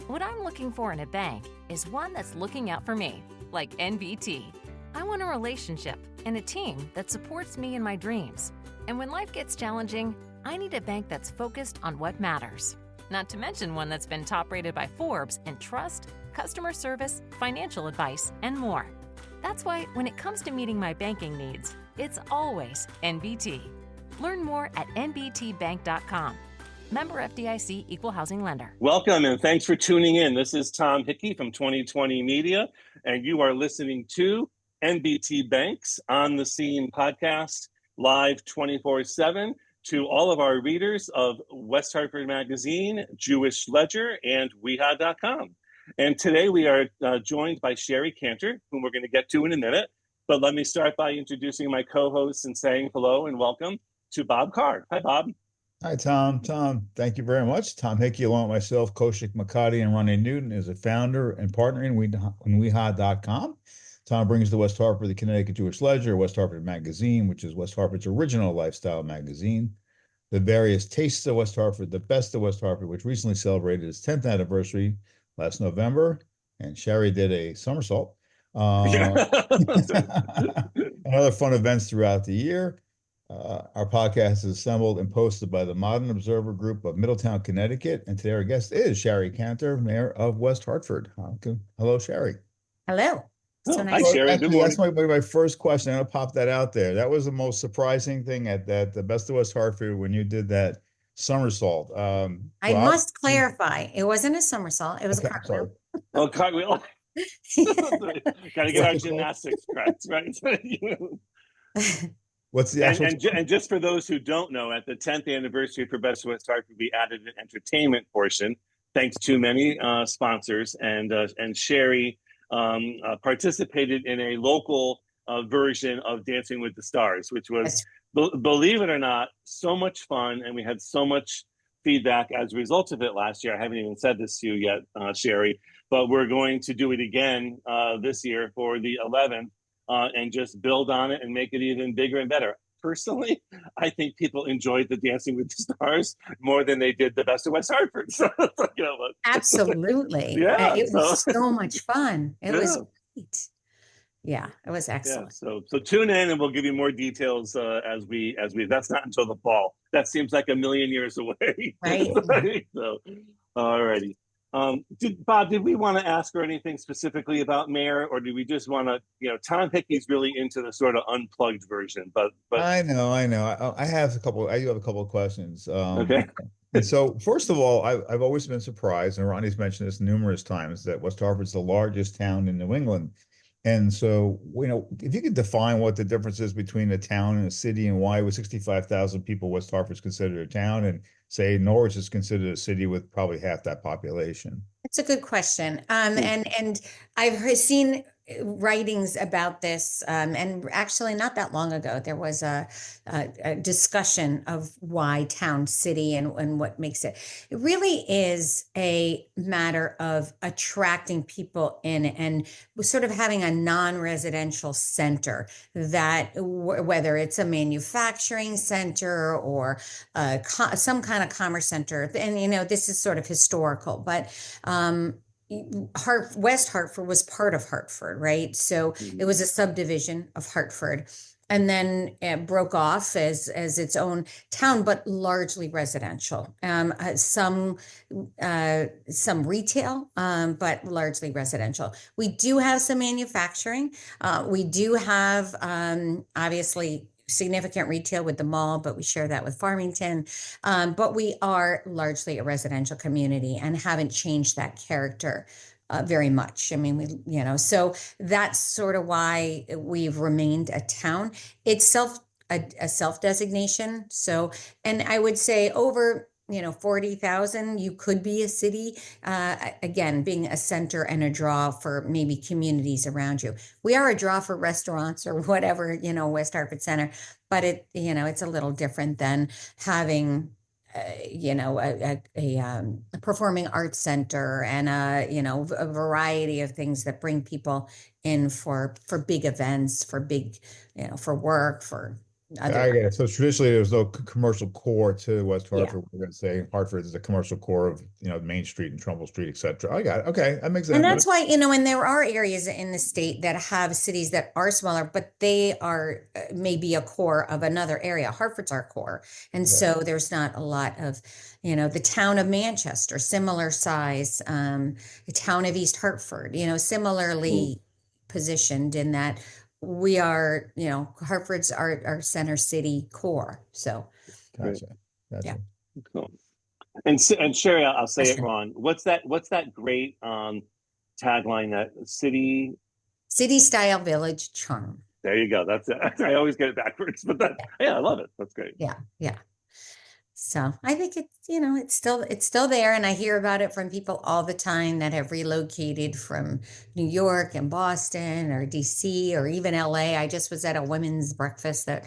What I'm looking for in a bank is one that's looking out for me, like NBT. I want a relationship and a team that supports me in my dreams. And when life gets challenging, I need a bank that's focused on what matters. Not to mention one that's been top rated by Forbes in trust, customer service, financial advice, and more. That's why when it comes to meeting my banking needs, it's always NBT. Learn more at nbtbank.com. Member FDIC, Equal Housing Lender. Welcome and thanks for tuning in. This is Tom Hickey from 2020 Media, and you are listening to NBT Bank's On the Scene podcast, live 24/7 to all of our readers of West Hartford Magazine, Jewish Ledger, and weha.com. And today we are joined by Shari Cantor, whom we're going to get to in a minute. But let me start by introducing my co-hosts and saying hello and welcome to Bob Carr. Hi, Bob. Hi, Tom. Tom, thank you very much. Tom Hickey, along with myself, Koshik Makati, and Ronnie Newton, is a founder and partner in weha.com. Tom brings to West Hartford the Connecticut Jewish Ledger, West Hartford Magazine, which is West Hartford's original lifestyle magazine, the various tastes of West Hartford, the best of West Hartford, which recently celebrated its 10th anniversary last November, and Shari did a somersault. And other fun events throughout the year. Our podcast is assembled and posted by the Modern Observer Group of Middletown, Connecticut. And today our guest is Shari Cantor, Mayor of West Hartford. Hello, Shari. Hello. So nice. Hi, Shari. Actually, that's my first question. I'm going to pop that out there. That was the most surprising thing at the Best of West Hartford when you did that somersault. I must clarify. It wasn't a somersault. It was a cartwheel. Oh, cartwheel. Got to get our gymnastics correct, right? What's the actual and just for those who don't know, at the 10th anniversary for Best of West Hartford, we added an entertainment portion, thanks to many sponsors. And Shari participated in a local version of Dancing with the Stars, which was, believe it or not, so much fun. And we had so much feedback as a result of it last year. I haven't even said this to you yet, Shari, but we're going to do it again this year for the 11th. And just build on it and make it even bigger and better. Personally, I think people enjoyed the Dancing with the Stars more than they did the Best of West Hartford. So, absolutely. Yeah, it was so much fun. It was great. Yeah, it was excellent. Yeah, so tune in and we'll give you more details as we that's not until the fall. That seems like a million years away. Right. So, all righty. Bob, did we want to ask her anything specifically about Mayor, or do we just want to, Tom Hickey's really into the sort of unplugged version, but I know. I do have a couple of questions. Okay. And so first of all, I've always been surprised, and Ronnie's mentioned this numerous times, that West Hartford's the largest town in New England. And so, if you could define what the difference is between a town and a city, and why with 65,000 people, West Hartford's considered a town, and say Norwich is considered a city with probably half that population. That's a good question. And I've seen writings about this, and actually not that long ago, there was a discussion of why town, city, and what makes it. It really is a matter of attracting people in and sort of having a non-residential center that, whether it's a manufacturing center or some kind of commerce center, and this is sort of historical, but West Hartford was part of Hartford, right? So it was a subdivision of Hartford, and then it broke off as its own town, but largely residential. Some retail, but largely residential. We do have some manufacturing. We do have obviously significant retail with the mall, but we share that with Farmington. But we are largely a residential community and haven't changed that character very much. I mean, so that's sort of why we've remained a town. It's a self-designation. So, and I would say over 40,000, you could be a city, again, being a center and a draw for maybe communities around you. We are a draw for restaurants or whatever, West Hartford Center, but it's a little different than having, a performing arts center and a variety of things that bring people in for big events, for big, for work, for I get it. So traditionally, there's no commercial core to West Yeah. Hartford. We're going to say Hartford is the commercial core of, Main Street and Trumbull Street, et cetera. I got it. Okay, that makes And sense. that's why, and there are areas in the state that have cities that are smaller, but they are maybe a core of another area. Hartford's our core. And Yeah. so there's not a lot of, the town of Manchester, similar size, the town of East Hartford, Mm, similarly positioned in that we are, Hartford's our center city core. So, great. Gotcha. yeah. Gotcha. Cool. And Sherry, I'll say it Question. wrong. What's that great tagline, that city? City style village charm. There you go. That's it. I always get it backwards, but yeah, I love it. That's great. Yeah. Yeah. So I think it's still there, and I hear about it from people all the time that have relocated from New York and Boston or DC or even LA. I just was at a women's breakfast in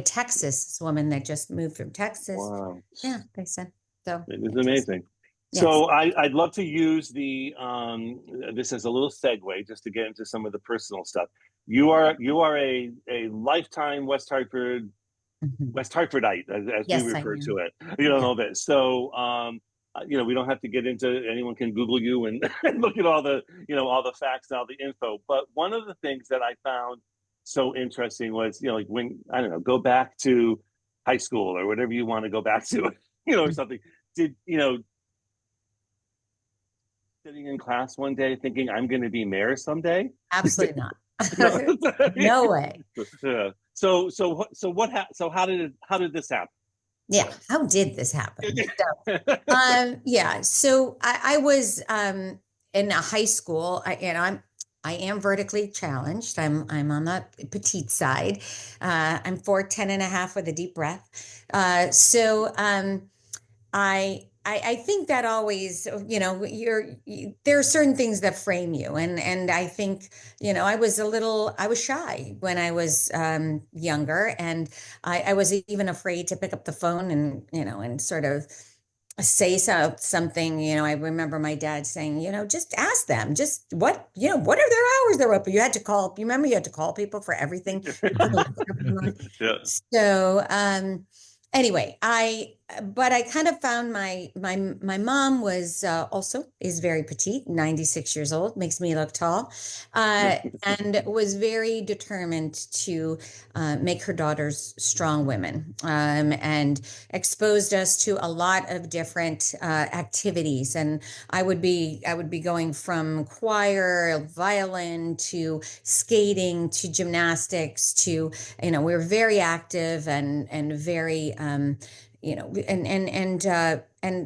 Texas, this woman that just moved from Texas. Wow. Yeah, they said so. It is Interesting. amazing. Yes, So I'd love to use this as a little segue just to get into some of the personal stuff. You are a lifetime Mhm. West Hartfordite, as we Yes, I refer to am. it. You don't Yeah, know this. So, we don't have to get into, anyone can Google you and, and look at all the facts and all the info. But one of the things that I found so interesting was, like when, I don't know, go back to high school or whatever you want to go back to, or Mm. something. Sitting in class one day thinking I'm going to be mayor someday? Absolutely not. No. No way. Yeah. So how did this happen? Yeah, how did this happen? Yeah, so I was in a high school, and I am vertically challenged. I'm on the petite side. I'm 4'10" and a half with a deep breath. I think that always, there are certain things that frame you, and I think, I was shy when I was younger, and I was even afraid to pick up the phone and sort of say something. I remember my dad saying, just ask them, just what are their hours they're open. You remember you had to call people for everything. You couldn't look up online. Yeah. So, anyway, but I kind of found my mom was also is very petite, 96 years old, makes me look tall, and was very determined to make her daughters strong women, and exposed us to a lot of different activities. And I would be going from choir, violin to skating to gymnastics to, we were very active and very and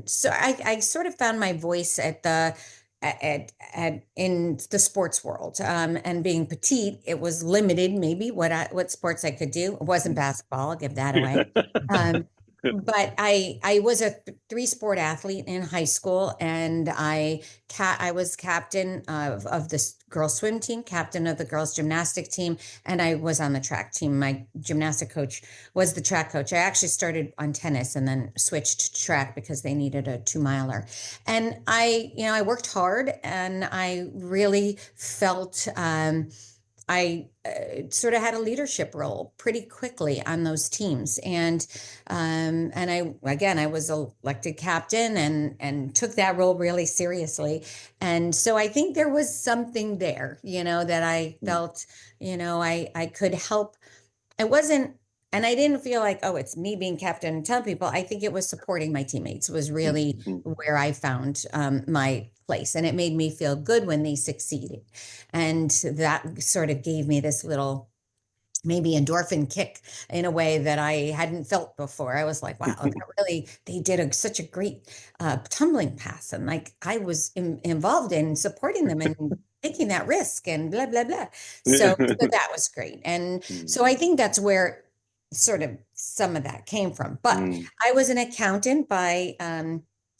so I sort of found my voice in the sports world, and being petite, it was limited maybe what sports I could do. It wasn't basketball, I'll give that away. um, but I was a three sport athlete in high school, and I was captain of this girls swim team, captain of the girls gymnastic team, and I was on the track team. My gymnastic coach was the track coach. I actually started on tennis and then switched to track because they needed a 2 miler. And I worked hard, and I really felt I sort of had a leadership role pretty quickly on those teams. And I was elected captain and took that role really seriously. And so I think there was something there, that I felt, I could help. It wasn't, and I didn't feel like, oh, it's me being captain and telling people. I think it was supporting my teammates was really where I found my place. And it made me feel good when they succeeded. And that sort of gave me this little maybe endorphin kick in a way that I hadn't felt before. I was like, wow, they did such a great tumbling pass. And like I was involved in supporting them and taking that risk and blah, blah, blah. So that was great. And so I think that's where sort of some of that came from. But I was an accountant by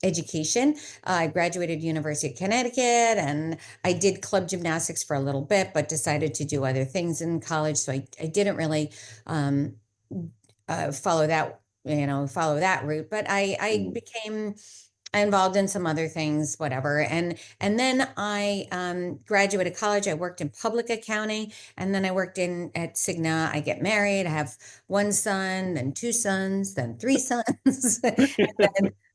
education. I graduated University of Connecticut, and I did club gymnastics for a little bit, but decided to do other things in college. So I didn't really um, follow that route. But I became involved in some other things, whatever. And then I graduated college. I worked in public accounting, and then I worked in at Cigna. I get married. I have one son, then two sons, then three sons. And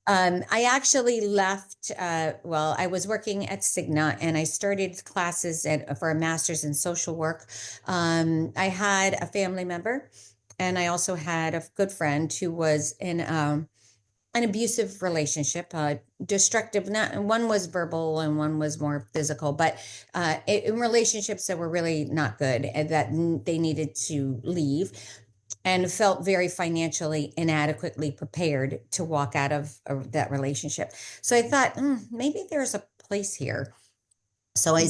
then I actually left. Well, I was working at Cigna, and I started classes for a master's in social work. I had a family member, and I also had a good friend who was in an abusive relationship, destructive. Not one was verbal and one was more physical, but in relationships that were really not good and that they needed to leave, and felt very financially inadequately prepared to walk out of that relationship. So I thought, maybe there's a place here. So I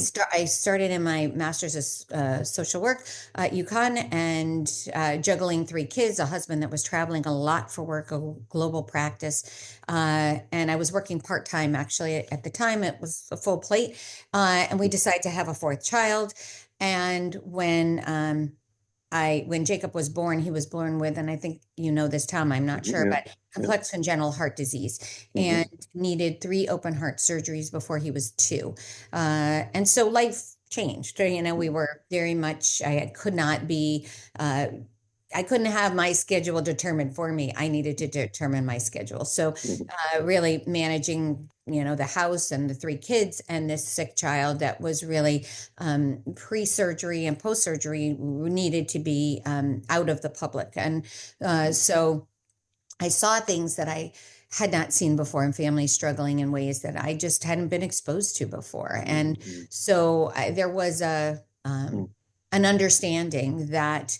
started in my master's of social work at UConn, and juggling three kids, a husband that was traveling a lot for work, a global practice. And I was working part-time, actually. At the time, it was a full plate. And we decided to have a fourth child. And when Jacob was born, he was born with, and I think you know this, Tom, I'm not sure, but complex congenital heart disease, and needed 3 open heart surgeries before he was 2. And so life changed. We were very much, I couldn't have my schedule determined for me. I needed to determine my schedule. So really managing, the house and the 3 kids and this sick child that was really pre-surgery and post-surgery needed to be out of the public. And so I saw things that I had not seen before in families struggling in ways that I just hadn't been exposed to before. And so there was an understanding that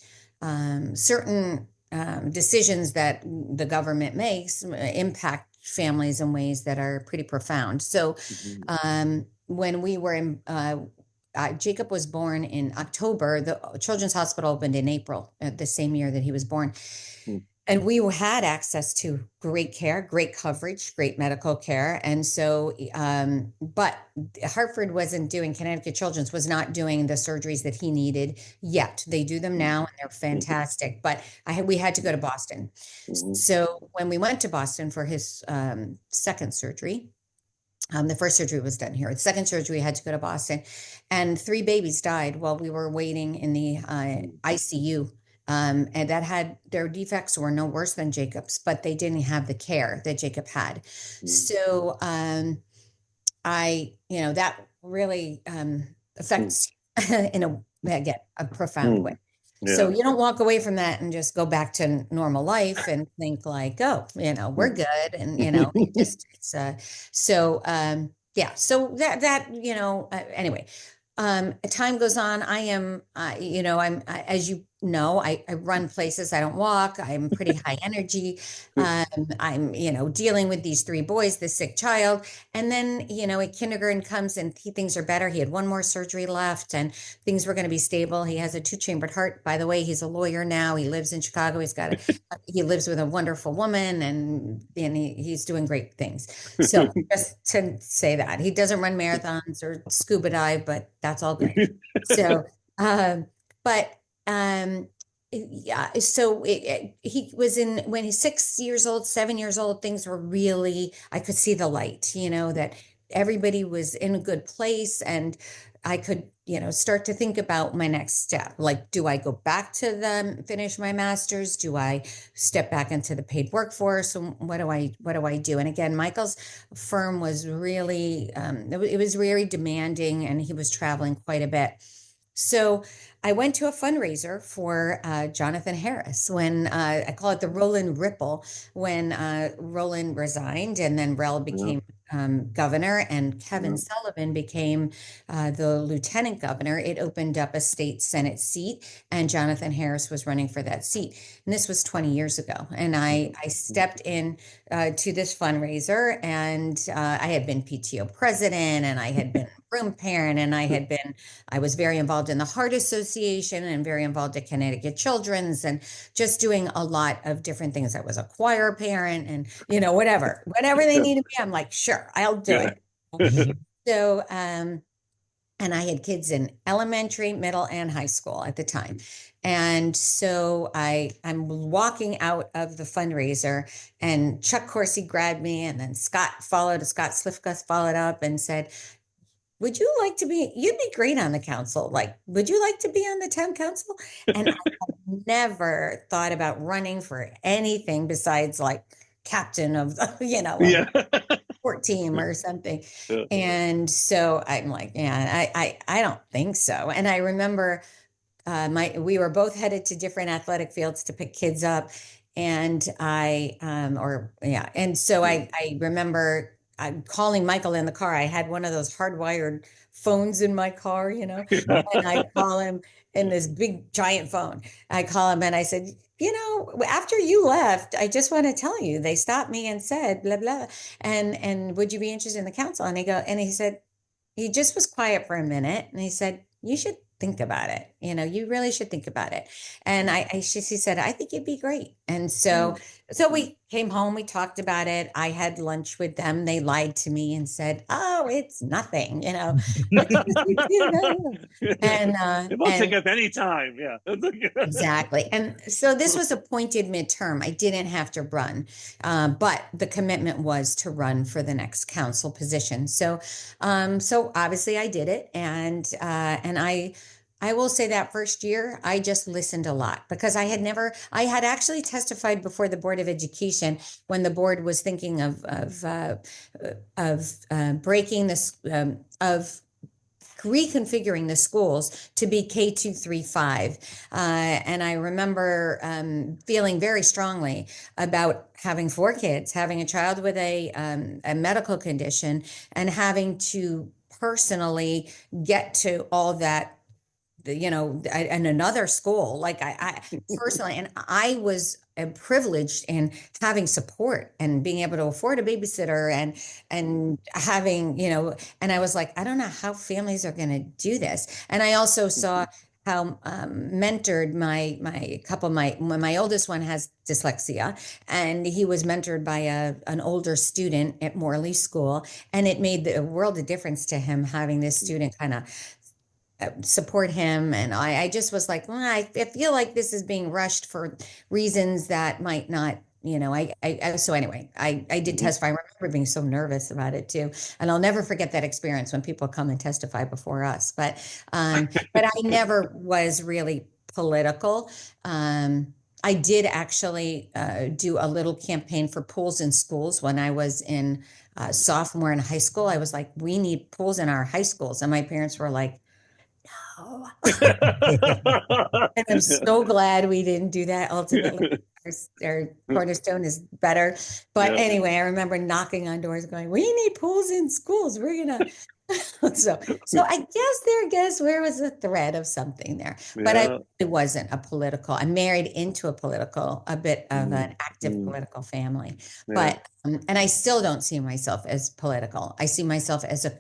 certain decisions that the government makes impact families in ways that are pretty profound. So when we were in, Jacob was born in October, the Children's Hospital opened in April, the same year that he was born. And we had access to great care, great coverage, great medical care. And so, but Hartford Connecticut Children's was not doing the surgeries that he needed yet. They do them now, and they're fantastic. But we had to go to Boston. So when we went to Boston for his second surgery, the first surgery was done here. The second surgery, we had to go to Boston, and 3 babies died while we were waiting in the ICU. And that had, their defects were no worse than Jacob's, but they didn't have the care that Jacob had. So that really affects in a profound way. Yeah. So you don't walk away from that and just go back to normal life and think like, oh, we're good. And, so that, anyway, time goes on. I am, as you know, I run places. I don't walk. I'm pretty high energy. I'm, dealing with these 3 boys, this sick child. And then, kindergarten comes and things are better. He had 1 more surgery left and things were going to be stable. He has a 2-chambered heart. By the way, he's a lawyer now. He lives in Chicago. He lives with a wonderful woman, and he's doing great things. So just to say that he doesn't run marathons or scuba dive, but that's all good. So, so he was when he's 6 years old, 7 years old, things were really, I could see the light, that everybody was in a good place, and I could, start to think about my next step. Like, do I go back to finish my master's? Do I step back into the paid workforce? And what do I do? And again, Michael's firm was really, it was very demanding, and he was traveling quite a bit. So I went to a fundraiser for Jonathan Harris when I call it the Roland Ripple, when Roland resigned and then Rel became governor, and Kevin Sullivan became the lieutenant governor. It opened up a state Senate seat, and Jonathan Harris was running for that seat. And this was 20 years ago. And I stepped in to this fundraiser, and I had been PTO president, and I had been room parent, and I was very involved in the Heart Association and very involved at Connecticut Children's, and just doing a lot of different things. I was a choir parent, and whatever they needed me, I'm like, sure, I'll do it. So And I had kids in elementary, middle, and high school at the time. And so I'm walking out of the fundraiser, and Chuck Corsi grabbed me, and then Scott Slifka followed up and said, would you like to be, you'd be great on the council. Like, would you like to be on the town council? And I had never thought about running for anything besides like captain of the, Yeah. sport team or something. And so I'm like, yeah, I don't think so. And I remember we were both headed to different athletic fields to pick kids up. And so I remember calling Michael in the car. I had one of those hardwired phones in my car, and I call him in this big giant phone. I call him and I said, after you left, I just want to tell you, they stopped me and said, blah, blah. And would you be interested in the council? And he said, he just was quiet for a minute. And he said, you should think about it. You really should think about it. And he said, I think you'd be great. And so we came home, we talked about it. I had lunch with them. They lied to me and said, oh, it's nothing, what can you do? And it won't take up any time. Yeah. Exactly. And so this was appointed midterm. I didn't have to run, but the commitment was to run for the next council position. So obviously I did it. And I will say that first year, I just listened a lot because I had actually testified before the Board of Education when the board was thinking of breaking this, of reconfiguring the schools to be K2 3 5. And I remember feeling very strongly about having 4 kids, having a child with a medical condition, and having to personally get to all that, in another school. Like I personally, and I was privileged in having support and being able to afford a babysitter and having, and I was like, I don't know how families are going to do this. And I also saw how mentored my oldest one has dyslexia, and he was mentored by an older student at Morley School, and it made a world of difference to him having this student kind of support him. And I just was like, well, I feel like this is being rushed for reasons that might not, so anyway, I did testify. I remember being so nervous about it too. And I'll never forget that experience when people come and testify before us. But I never was really political. I did actually do a little campaign for pools in schools when I was in sophomore in high school. I was like, we need pools in our high schools. And my parents were like, no. And I'm so glad we didn't do that. Ultimately, our cornerstone is better. But anyway, I remember knocking on doors going, we need pools in schools. We're going to. So I guess there was a thread of something there, but it wasn't a political. I'm married into a bit of an active political family, but and I still don't see myself as political. I see myself as a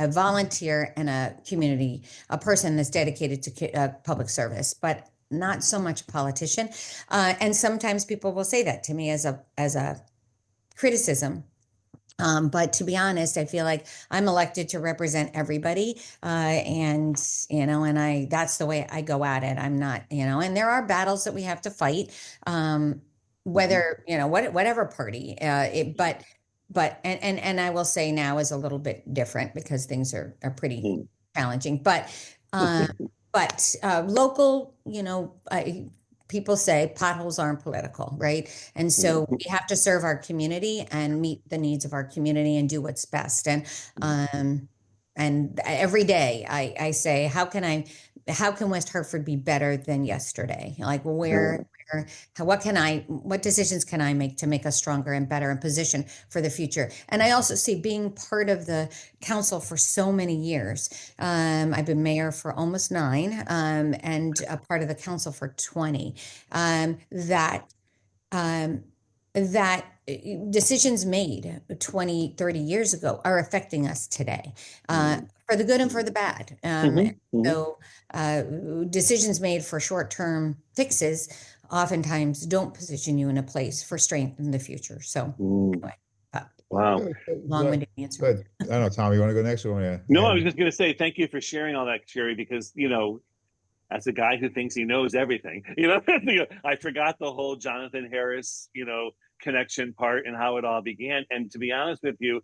volunteer and a person that's dedicated to public service, but not so much a politician. And sometimes people will say that to me as a criticism. But to be honest, I feel like I'm elected to represent everybody. And that's the way I go at it. I'm not, and there are battles that we have to fight, whether, whatever party, but I will say now is a little bit different because things are pretty challenging, but local, people say potholes aren't political, right? And so we have to serve our community and meet the needs of our community and do what's best. And every day I say, how can West Hartford be better than yesterday? Like what decisions can I make to make us stronger and better in position for the future? And I also see being part of the council for so many years. I've been mayor for almost 9, and a part of the council for 20, that decisions made 20, 30 years ago are affecting us today, for the good and for the bad. So decisions made for short-term fixes oftentimes don't position you in a place for strength in the future. So anyway. Wow. Long-winded answer. Good. I don't know, Tom, you want to go next or No, I was just going to say thank you for sharing all that, Sherry, because, as a guy who thinks he knows everything, I forgot the whole Jonathan Harris, connection part and how it all began. And to be honest with you,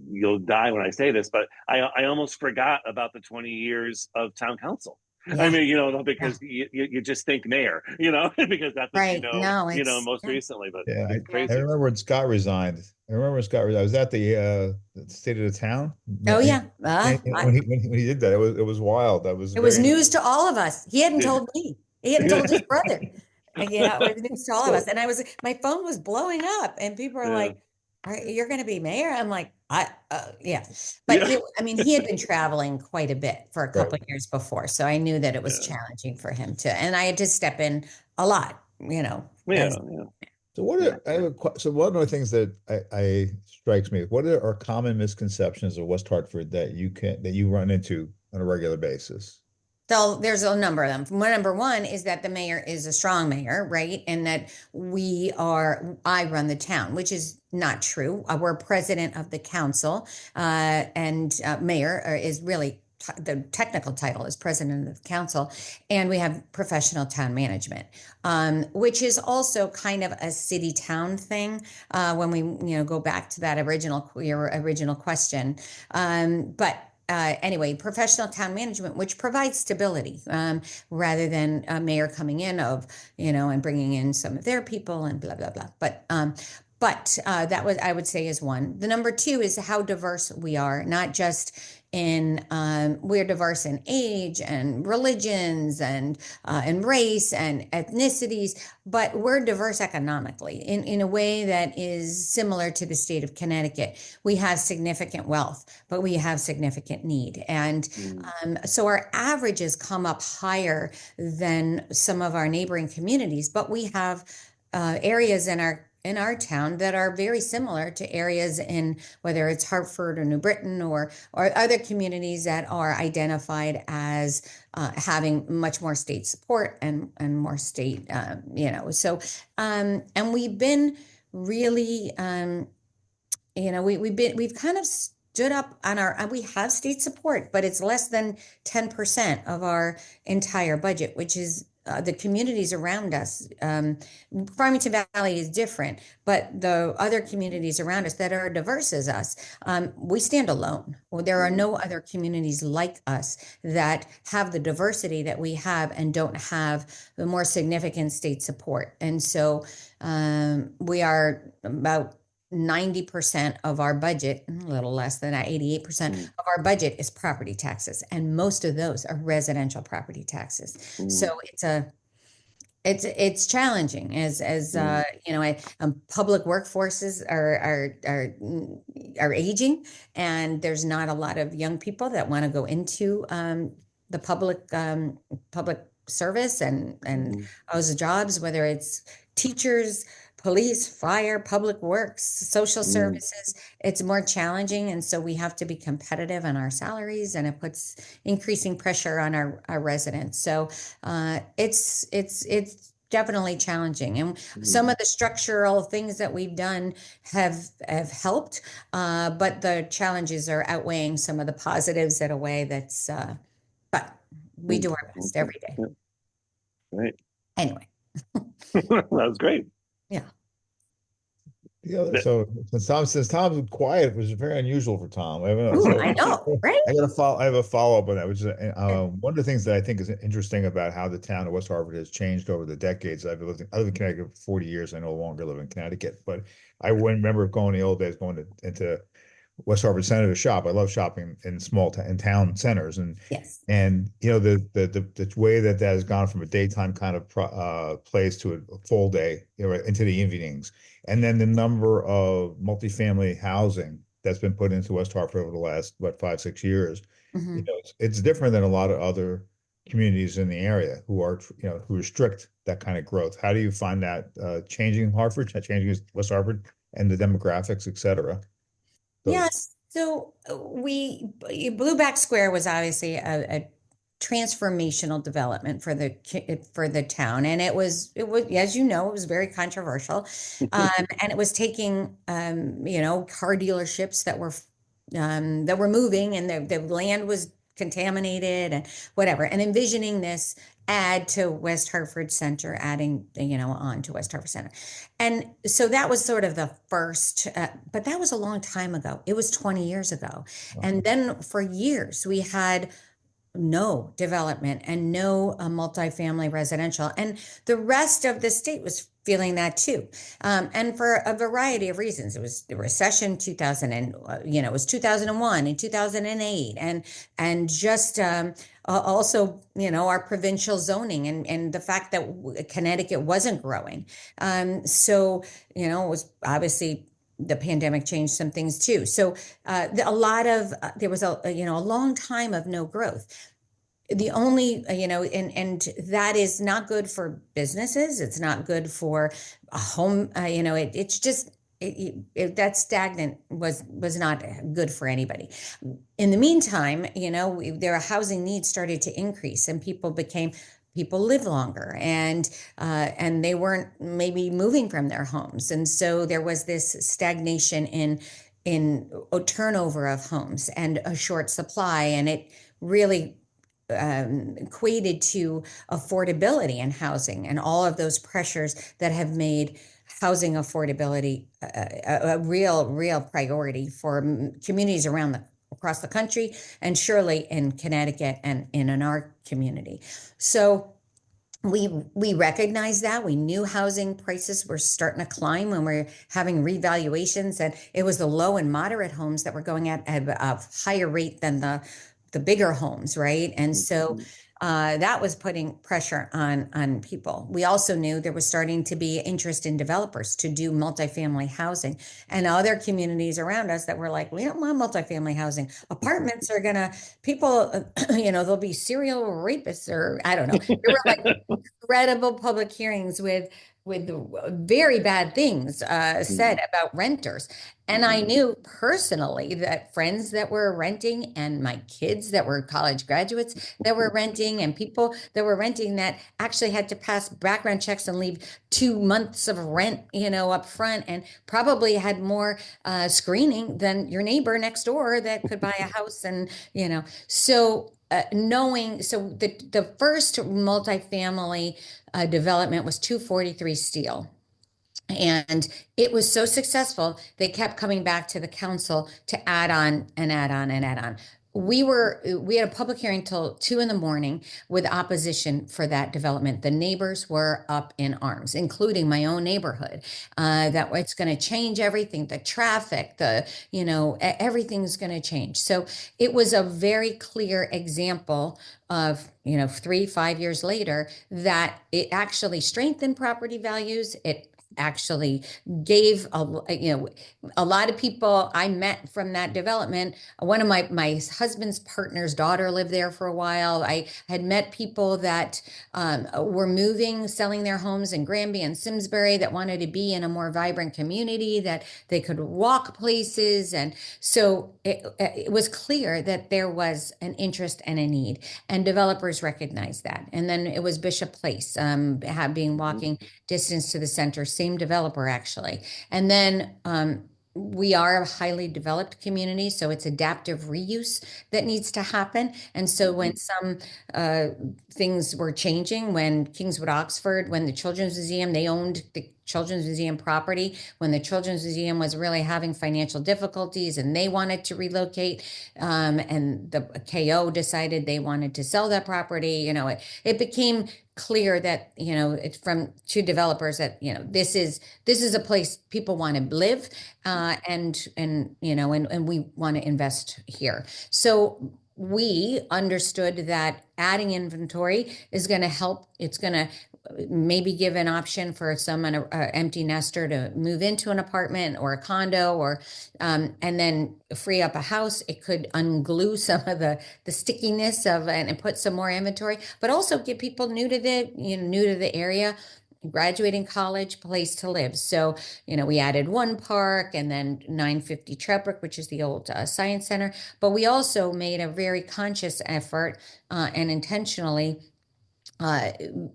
you'll die when I say this, but I almost forgot about the 20 years of town council. Yeah. I mean, because you just think mayor, because that's what Right. No, most recently, but yeah, it's I crazy. remember when Scott resigned. I remember when Scott resigned. I was at the State of the Town. Oh yeah. When he did that, it was wild. That was It was very news to all of us. He hadn't told me. He hadn't told his brother. It was news to all of us. And my phone was blowing up, and people were like, "You're going to be mayor?" I'm like, yeah. But he had been traveling quite a bit for a couple of years before, so I knew that it was challenging for him and I had to step in a lot, So one of the things that I strikes me, what are common misconceptions of West Hartford that you run into on a regular basis? So there's a number of them. Number one is that the mayor is a strong mayor, right? And that I run the town, which is not true. We're president of the council, and mayor is really the technical title is president of the council, and we have professional town management, which is also kind of a city town thing. When we go back to that your original question, but. Anyway, professional town management, which provides stability, rather than a mayor coming in and bringing in some of their people and blah, blah, blah. But that I would say is one. The number two is how diverse we are, not just we're diverse in age and religions and race and ethnicities, but we're diverse economically in a way that is similar to the state of Connecticut. We have significant wealth, but we have significant need. And so our averages come up higher than some of our neighboring communities, but we have areas in our town that are very similar to areas in whether it's Hartford or New Britain or other communities that are identified as having much more state support and more state, So, and we've been really, we've kind of stood up on we have state support, but it's less than 10% of our entire budget, which is the communities around us. Farmington Valley is different, but the other communities around us that are diverse as us, we stand alone. Well, there are no other communities like us that have the diversity that we have and don't have the more significant state support. And so we are about 90% of our budget, a little less than that, 88% of our budget is property taxes, and most of those are residential property taxes. So it's challenging as public workforces are aging, and there's not a lot of young people that want to go into the public service and those jobs, whether it's teachers, police, fire, public works, social services. It's more challenging. And so we have to be competitive in our salaries, and it puts increasing pressure on our residents. So it's definitely challenging. And some of the structural things that we've done have helped, but the challenges are outweighing some of the positives in a way but we do our best every day. Right. Anyway. That was great. Yeah. So since Tom's quiet, it was very unusual for Tom. I know, right? I have a follow-up on that, which is one of the things that I think is interesting about how the town of West Hartford has changed over the decades. I live in Connecticut for 40 years. I no longer live in Connecticut, but I remember going the old days into West Hartford Center to shop. I love shopping in town centers, and yes, and the way that has gone from a daytime kind of place to a full day, into the evenings, and then the number of multifamily housing that's been put into West Hartford over the last 5-6 years. It's different than a lot of other communities in the area who restrict that kind of growth. How do you find that changing changing West Hartford and the demographics, et cetera? Yes. So Blueback Square was obviously a transformational development for the town, and it was, as you know, it was very controversial, and it was taking car dealerships that were moving, and the land was contaminated and whatever, and envisioning this add to West Hartford Center, adding, on to West Hartford Center. And so that was sort of the first, but that was a long time ago. It was 20 years ago. Wow. And then for years, we had no development and no multifamily residential. And the rest of the state was feeling that too. And for a variety of reasons. It was the recession, 2000, and it was 2001 and 2008, and just also, our provincial zoning, and the fact that Connecticut wasn't growing. So, it was obviously, the pandemic changed some things too. So there was a long time of no growth. The only, and that is not good for businesses. It's not good for a home. It's just, that stagnant was not good for anybody. In the meantime, their housing needs started to increase, and people lived longer, and they weren't maybe moving from their homes, and so there was this stagnation in turnover of homes and a short supply, and it really equated to affordability in housing and all of those pressures that have made housing affordability a real priority for communities across the country, and surely in Connecticut and in our community. So we recognized that. We knew housing prices were starting to climb when we're having revaluations, and it was the low and moderate homes that were going at a higher rate than the bigger homes, right? And so that was putting pressure on people. We also knew there was starting to be interest in developers to do multifamily housing, and other communities around us that were like, we don't want multifamily housing. Apartments are people, there'll be serial rapists, or I don't know. There were like incredible public hearings with very bad things said about renters. And I knew personally that friends that were renting, and my kids that were college graduates that were renting, and people that were renting that actually had to pass background checks and leave 2 months of rent, up front, and probably had more screening than your neighbor next door that could buy a house. And, so the first multifamily development was 243 Steel. And it was so successful, they kept coming back to the council to add on and add on and add on. We had a public hearing till 2 a.m. with opposition for that development. The neighbors were up in arms, including my own neighborhood, that it's going to change everything, the traffic, everything's going to change. So it was a very clear example of, 3-5 years later, that it actually strengthened property values. It actually gave a lot of people I met from that development. One of my husband's partner's daughter lived there for a while. I had met people that were moving, selling their homes in Granby and Simsbury, that wanted to be in a more vibrant community, that they could walk places. And so it was clear that there was an interest and a need, and developers recognized that. And then it was Bishop Place, being walking distance to the center, same developer actually. And then we are a highly developed community, so it's adaptive reuse that needs to happen. And so when some things were changing, when Kingswood Oxford, when the Children's Museum, they owned the Children's Museum property, when the Children's Museum was really having financial difficulties and they wanted to relocate, and the KO decided they wanted to sell that property, it became clear that, it's from two developers that, this is a place people want to live, and we want to invest here. So we understood that adding inventory is going to help. It's going to maybe give an option for someone, an empty nester, to move into an apartment or a condo, or and then free up a house. It could unglue some of the stickiness of and put some more inventory, but also give people new to the area graduating college, place to live. So, we added one park and then 950 Trebrook, which is the old Science Center. But we also made a very conscious effort and intentionally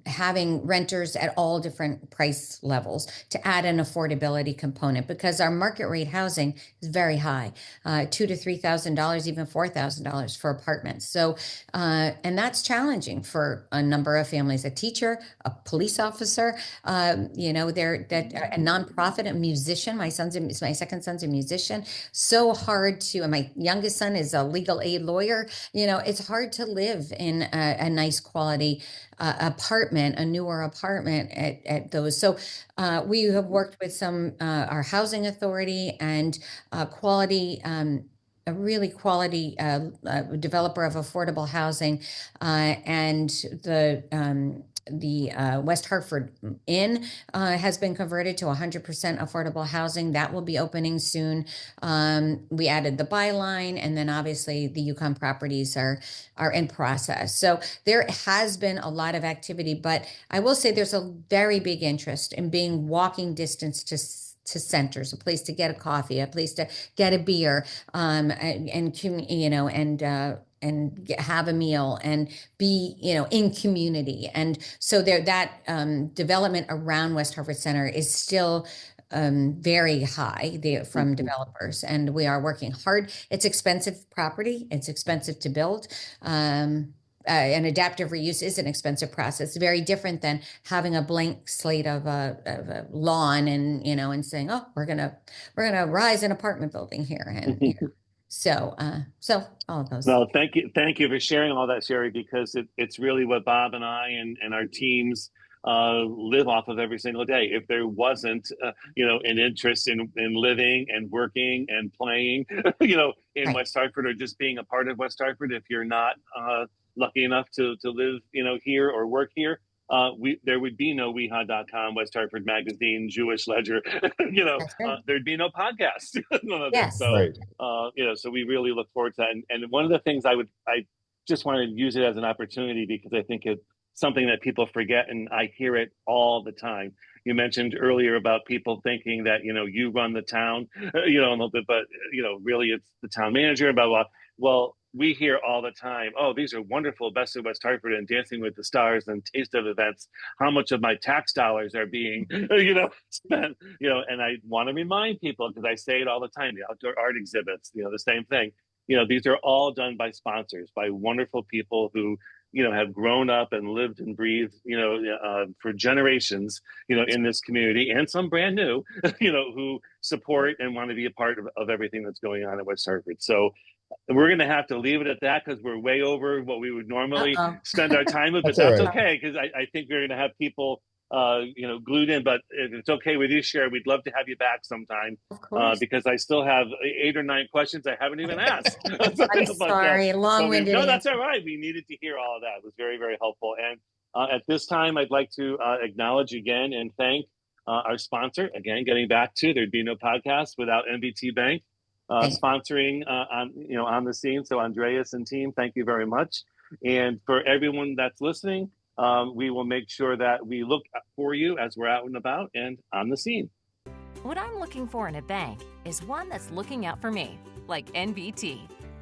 having renters at all different price levels to add an affordability component, because our market rate housing is very high, $2,000 to $3,000, even $4,000 for apartments. So, and that's challenging for a number of families. A teacher, a police officer, they're a nonprofit, a musician. My second son's a musician. So hard to. And my youngest son is a legal aid lawyer. It's hard to live in a nice quality apartment, a newer apartment at those. So we have worked with our housing authority and quality, a really quality developer of affordable housing, and the West Hartford Inn has been converted to 100% affordable housing. That will be opening soon. We added the byline, and then obviously the Yukon properties are in process. So there has been a lot of activity, but I will say there's a very big interest in being walking distance to centers, a place to get a coffee, a place to get a beer, and have a meal and be, in community. And so that development around West Hartford Center is still very high from developers, and we are working hard. It's expensive property. It's expensive to build. And adaptive reuse is an expensive process. It's very different than having a blank slate of a lawn and saying, oh, we're gonna rise an apartment building here. And so all of those. No, thank you for sharing all that, Shari, because it's really what Bob and I and our teams live off of every single day. If there wasn't, an interest in living and working and playing, in Right. West Hartford, or just being a part of West Hartford, if you're not lucky enough to live, here or work here, there would be no WeHa.com, West Hartford Magazine, Jewish Ledger, That's right. there'd be no podcast. None of Yes. it. So, Right. so we really look forward to that. And one of the things I just want to use it as an opportunity, because I think it's something that people forget, and I hear it all the time. You mentioned earlier about people thinking that, you run the town, a little bit, but, really it's the town manager, blah, blah. Well, we hear all the time, oh, these are wonderful, Best of West Hartford and Dancing with the Stars and Taste of events. How much of my tax dollars are being, spent, and I want to remind people, because I say it all the time, the outdoor art exhibits, the same thing. These are all done by sponsors, by wonderful people who, have grown up and lived and breathed, for generations, in this community, and some brand new, who support and want to be a part of everything that's going on at West Hartford. So we're going to have to leave it at that, because we're way over what we would normally spend our time with, but that's okay, because I think we're going to have people glued in. But if it's okay with you, Shari, we'd love to have you back sometime, because I still have 8 or 9 questions I haven't even asked. I'm sorry, long-winded. No, that's all right. We needed to hear all of that. It was very, very helpful. And at this time, I'd like to acknowledge again and thank our sponsor. Again, getting back to, there'd be no podcast without NBT Bank sponsoring on the scene. So Andreas and team, thank you very much. And for everyone that's listening, we will make sure that we look for you as we're out and about and on the scene. What I'm looking for in a bank is one that's looking out for me, like NBT.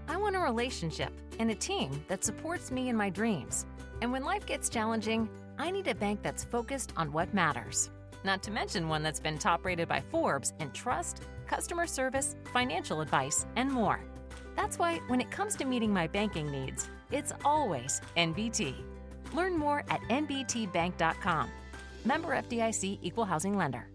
I want a relationship and a team that supports me in my dreams. And when life gets challenging, I need a bank that's focused on what matters. Not to mention one that's been top rated by Forbes in trust, customer service, financial advice, and more. That's why when it comes to meeting my banking needs, it's always NBT. Learn more at nbtbank.com. Member FDIC, Equal Housing Lender.